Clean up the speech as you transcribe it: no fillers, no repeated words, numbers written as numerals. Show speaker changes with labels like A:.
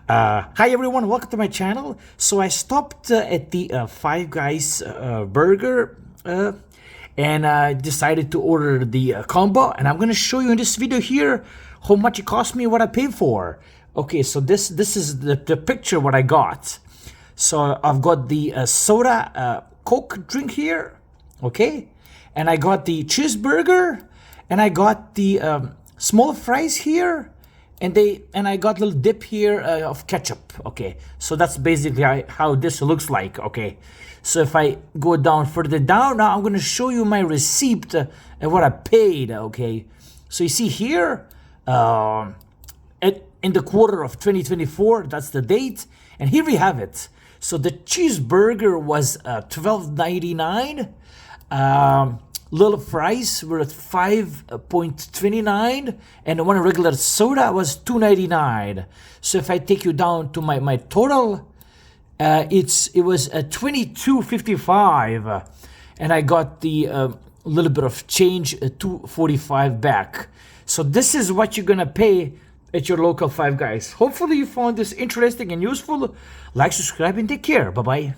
A: Hi everyone, welcome to my channel. So I stopped at the Five Guys burger and I decided to order the combo, and I'm gonna show you in this video here how much it cost me, what I paid for. Okay, so this is the picture what I got. So I've got the soda Coke drink here, okay, and I got the cheeseburger, and I got the small fries here, and I got a little dip here of ketchup. Okay, so that's basically how this looks like. Okay, so if I go down further down, now I'm going to show you my receipt and what I paid. Okay, so you see here in the quarter of 2024, that's the date, and here we have it. So the cheeseburger was $12.99. Little fries were at 5.29, and one regular soda was $2.99. So if I take you down to my total, it was $22.55, and I got the little bit of change, $2.45 back. So this is what you're gonna pay at your local Five Guys. Hopefully you found this interesting and useful. Like, subscribe, and take care. Bye bye.